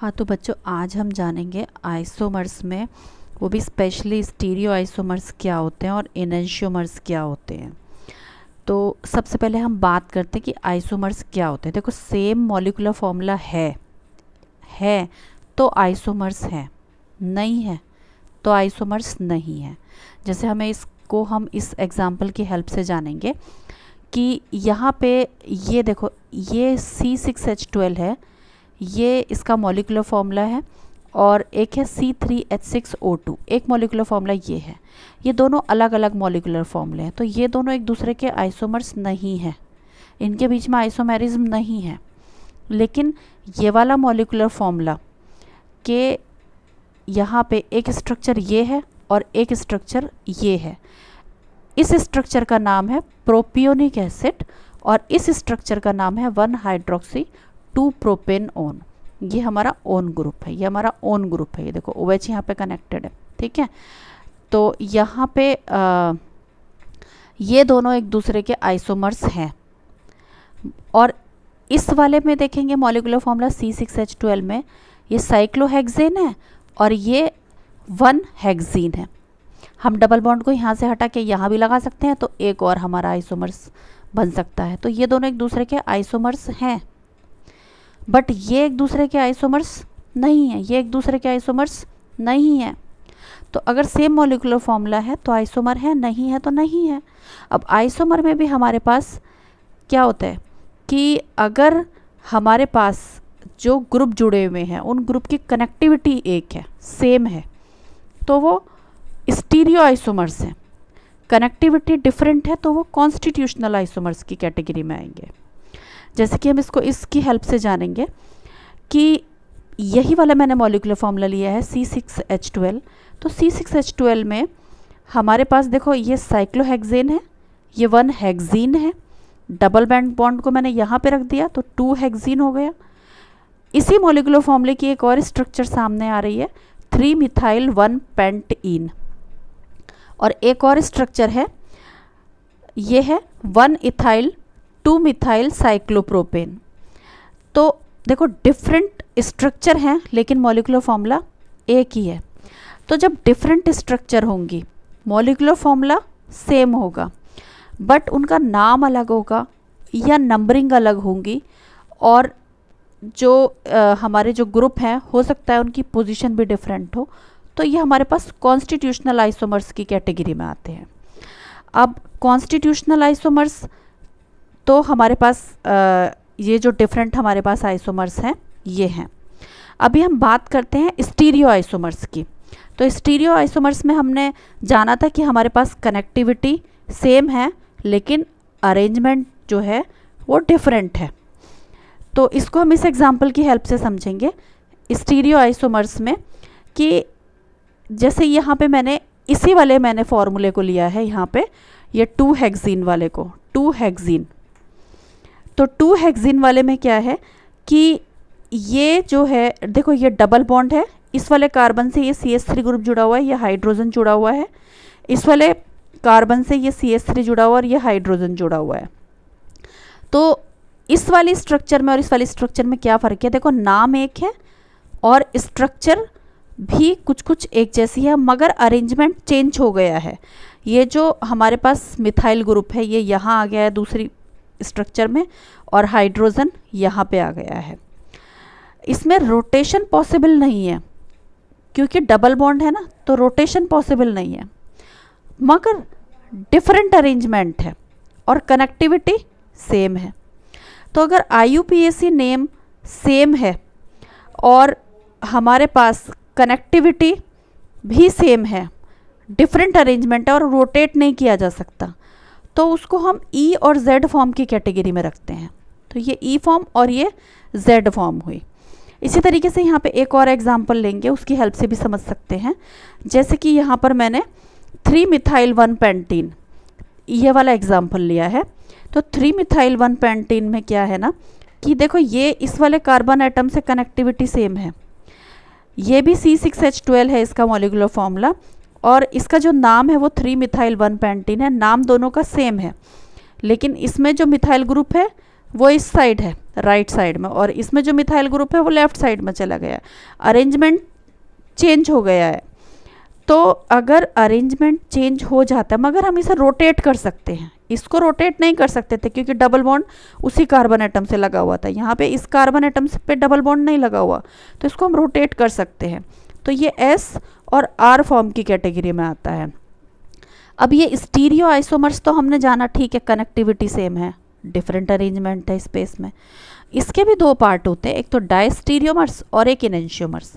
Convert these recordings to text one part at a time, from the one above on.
हाँ तो बच्चों आज हम जानेंगे आइसोमर्स में, वो भी स्पेशली स्टीरियो आइसोमर्स क्या होते हैं और एनेंशियोमर्स क्या होते हैं। तो सबसे पहले हम बात करते हैं कि आइसोमर्स क्या होते हैं। देखो सेम मॉलिक्यूलर फॉर्मूला है तो आइसोमर्स है, नहीं है तो आइसोमर्स नहीं है। जैसे हम इस एग्जाम्पल की हेल्प से जानेंगे कि यहाँ पे ये देखो, ये C6H12 है, ये इसका मॉलिक्यूलर फॉर्मूला है, और एक है C3H6O2, एक मॉलिक्यूलर फॉर्मूला ये है। ये दोनों अलग अलग मॉलिक्यूलर फॉर्मूले हैं, तो ये दोनों एक दूसरे के आइसोमर्स नहीं है, इनके बीच में आइसोमेरिज्म नहीं है। लेकिन ये वाला मॉलिक्यूलर फॉर्मूला के यहाँ पे एक स्ट्रक्चर ये है और एक स्ट्रक्चर ये है। इस स्ट्रक्चर का नाम है प्रोपियोनिक एसिड और इस स्ट्रक्चर का नाम है 1-हाइड्रोक्सी 2-प्रोपेनॉन। ये हमारा ओन ग्रुप है, ये हमारा ओन ग्रुप है। ये देखो OH यहाँ पे कनेक्टेड है, ठीक है। तो यहाँ पे ये दोनों एक दूसरे के आइसोमर्स हैं। और इस वाले में देखेंगे मॉलिक्यूलर फॉर्मूला C6H12 में ये साइक्लोहेक्सेन है और ये 1-हेक्सीन है। हम डबल बॉन्ड को यहाँ से हटा के यहाँ भी लगा सकते हैं, तो एक और हमारा आइसोमर्स बन सकता है। तो ये दोनों एक दूसरे के आइसोमर्स हैं, बट ये एक दूसरे के आइसोमर्स नहीं है, ये एक दूसरे के आइसोमर्स नहीं है। तो अगर सेम मॉलिक्यूलर फॉर्मूला है तो आइसोमर है, नहीं है तो नहीं है। अब आइसोमर में भी हमारे पास क्या होता है कि अगर हमारे पास जो ग्रुप जुड़े हुए हैं उन ग्रुप की कनेक्टिविटी एक है, सेम है, तो वो स्टीरियो आइसोमर्स हैं। कनेक्टिविटी डिफरेंट है तो वो कॉन्स्टिट्यूशनल आइसोमर्स की कैटेगरी में आएंगे। जैसे कि हम इसकी हेल्प से जानेंगे कि यही वाला मैंने मॉलिक्यूलर फॉर्मूला लिया है C6H12। तो C6H12 में हमारे पास देखो ये साइक्लोहेक्सेन है, ये 1-हेक्सीन है। डबल बॉन्ड को मैंने यहाँ पे रख दिया तो 2-हेक्सीन हो गया। इसी मॉलिक्यूलर फॉर्मूले की एक और स्ट्रक्चर सामने आ रही है 3-मिथाइल-1-पेंटीन, और एक और स्ट्रक्चर है, ये है 1-इथाइल-2-मिथाइल साइक्लोप्रोपेन। तो देखो डिफरेंट स्ट्रक्चर हैं लेकिन मॉलिक्यूलर फॉर्मूला एक ही है। तो जब डिफरेंट स्ट्रक्चर होंगी मॉलिक्यूलर फॉर्मूला सेम होगा, बट उनका नाम अलग होगा या नंबरिंग अलग होंगी, और जो हमारे जो ग्रुप हैं हो सकता है उनकी पोजीशन भी डिफरेंट हो। तो ये हमारे पास कॉन्स्टिट्यूशनल आइसोमर्स की कैटेगरी में आते हैं। अब कॉन्स्टिट्यूशनल आइसोमर्स तो हमारे पास ये जो डिफरेंट हमारे पास आइसोमर्स हैं ये हैं। अभी हम बात करते हैं स्टीरियो आइसोमर्स की। तो स्टीरियो आइसोमर्स में हमने जाना था कि हमारे पास कनेक्टिविटी सेम है लेकिन अरेंजमेंट जो है वो डिफरेंट है। तो इसको हम इस एग्जांपल की हेल्प से समझेंगे स्टीरियो आइसोमर्स में कि जैसे यहाँ पे मैंने फॉर्मूले को लिया है, यहाँ पे ये 2-हेक्सीन वाले को 2-हेक्सीन। तो 2-हेक्सीन वाले में क्या है कि ये जो है देखो ये डबल बॉन्ड है, इस वाले कार्बन से ये CH3 ग्रुप जुड़ा हुआ है, ये हाइड्रोजन जुड़ा हुआ है, इस वाले कार्बन से ये CH3 जुड़ा हुआ और ये हाइड्रोजन जुड़ा हुआ है। तो इस वाली स्ट्रक्चर में और इस वाली स्ट्रक्चर में क्या फ़र्क है, देखो नाम एक है और स्ट्रक्चर भी कुछ कुछ एक जैसी है, मगर अरेंजमेंट चेंज हो गया है। ये जो हमारे पास मिथाइल ग्रुप है ये यहाँ आ गया है दूसरी स्ट्रक्चर में, और हाइड्रोजन यहाँ पे आ गया है। इसमें रोटेशन पॉसिबल नहीं है क्योंकि डबल बॉन्ड है ना, तो रोटेशन पॉसिबल नहीं है, मगर डिफरेंट अरेंजमेंट है और कनेक्टिविटी सेम है। तो अगर IUPAC नेम सेम है और हमारे पास कनेक्टिविटी भी सेम है, डिफरेंट अरेंजमेंट है और रोटेट नहीं किया जा सकता, तो उसको हम E और Z फॉर्म की कैटेगरी में रखते हैं। तो ये E फॉर्म और ये Z फॉर्म हुई। इसी तरीके से यहाँ पे एक और एग्जांपल लेंगे, उसकी हेल्प से भी समझ सकते हैं। जैसे कि यहाँ पर मैंने 3-मिथाइल-1-पेंटीन ये वाला एग्जांपल लिया है। तो 3-मिथाइल-1-पेंटीन में क्या है ना कि देखो ये इस वाले कार्बन एटम से कनेक्टिविटी सेम है, ये भी C6H12 है इसका मॉलिक्यूलर फॉर्मूला, और इसका जो नाम है वो 3-मिथाइल-1-पेंटीन है। नाम दोनों का सेम है, लेकिन इसमें जो मिथाइल ग्रुप है वो इस साइड है, राइट साइड में, और इसमें जो मिथाइल ग्रुप है वो लेफ्ट साइड में चला गया है, अरेंजमेंट चेंज हो गया है। तो अगर अरेंजमेंट चेंज हो जाता है, मगर हम इसे रोटेट कर सकते हैं, इसको रोटेट नहीं कर सकते थे क्योंकि डबल बॉन्ड उसी कार्बन एटम से लगा हुआ था, यहाँ पे इस कार्बन एटम पे डबल बॉन्ड नहीं लगा हुआ, तो इसको हम रोटेट कर सकते हैं। तो ये एस और आर फॉर्म की कैटेगरी में आता है। अब ये स्टीरियो आइसोमर्स तो हमने जाना, ठीक है, कनेक्टिविटी सेम है, डिफरेंट अरेंजमेंट है स्पेस में। इसके भी दो पार्ट होते हैं, एक तो डायस्टीरियोमर्स और एक इनेंशियोमर्स।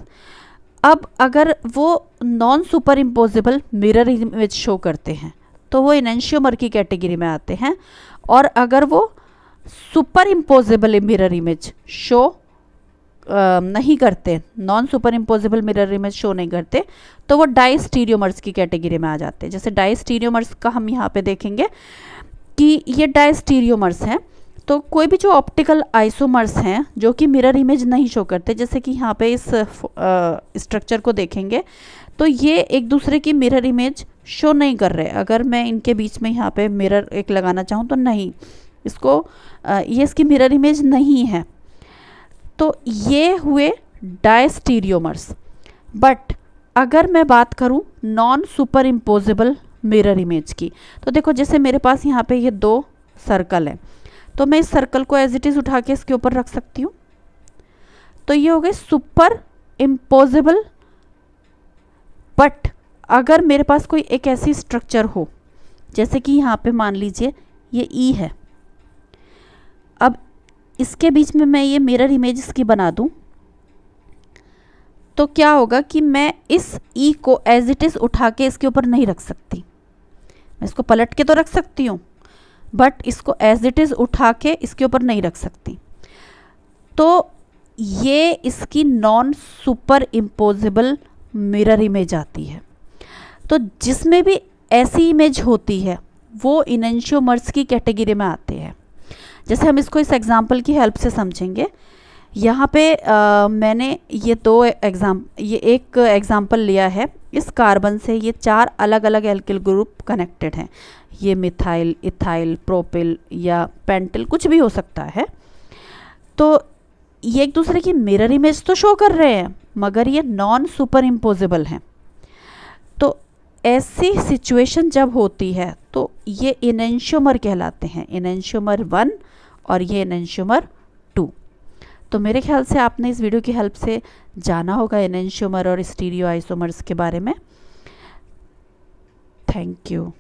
अब अगर वो non super imposable mirror image show करते हैं तो वो इनेंशियोमर की कैटेगरी में आते हैं, और अगर वो super imposable mirror image show नहीं करते, non super imposable mirror image show नहीं करते, तो वो डायस्टीरियोमर्स की कैटेगरी में आ जाते हैं। जैसे डायस्टीरियोमर्स का हम यहाँ पे देखेंगे कि ये डायस्टीरियोमर्स हैं, तो कोई भी जो ऑप्टिकल आइसोमर्स हैं जो कि मिरर इमेज नहीं शो करते, जैसे कि यहाँ पे इस स्ट्रक्चर को देखेंगे तो ये एक दूसरे की मिरर इमेज शो नहीं कर रहे। अगर मैं इनके बीच में यहाँ पे मिरर एक लगाना चाहूँ तो नहीं, इसको ये इसकी मिरर इमेज नहीं है, तो ये हुए डायस्टीरियोमर्स। बट अगर मैं बात करूँ non super imposable mirror image की, तो देखो जैसे मेरे पास यहाँ पे ये दो सर्कल है, तो मैं इस सर्कल को एज इट इज़ उठा के इसके ऊपर रख सकती हूँ, तो ये हो गए सुपर इम्पोजिबल। बट अगर मेरे पास कोई एक ऐसी स्ट्रक्चर हो, जैसे कि यहाँ पे मान लीजिए ये ई है, अब इसके बीच में मैं ये मिरर इमेज इसकी बना दूँ, तो क्या होगा कि मैं इस ई को एज इट इज़ उठा के इसके ऊपर नहीं रख सकती, मैं इसको पलट के तो रख सकती हूँ बट इसको एज इट इज़ उठा के इसके ऊपर नहीं रख सकती। तो ये इसकी non super imposable mirror image आती है। तो जिसमें भी ऐसी इमेज होती है वो इनेंशियोमर्स की कैटेगरी में आते हैं। जैसे हम इसको इस एग्जाम्पल की हेल्प से समझेंगे। यहाँ पे मैंने ये एक एग्जाम्पल लिया है, इस कार्बन से ये 4 अलग अलग एल्किल ग्रुप कनेक्टेड हैं। ये मिथाइल, इथाइल, प्रोपिल या पेंटिल कुछ भी हो सकता है। तो ये एक दूसरे की मिरर इमेज तो शो कर रहे हैं मगर ये नॉन सुपर इम्पोजिबल हैं। तो ऐसी सिचुएशन जब होती है तो ये इनेंशियोमर कहलाते हैं, इनेंशियोमर 1 और ये इनेंशियोमर 2। तो मेरे ख्याल से आपने इस वीडियो की हेल्प से जाना होगा इनेंशियोमर और स्टीरियो आइसोमर्स के बारे में। Thank you.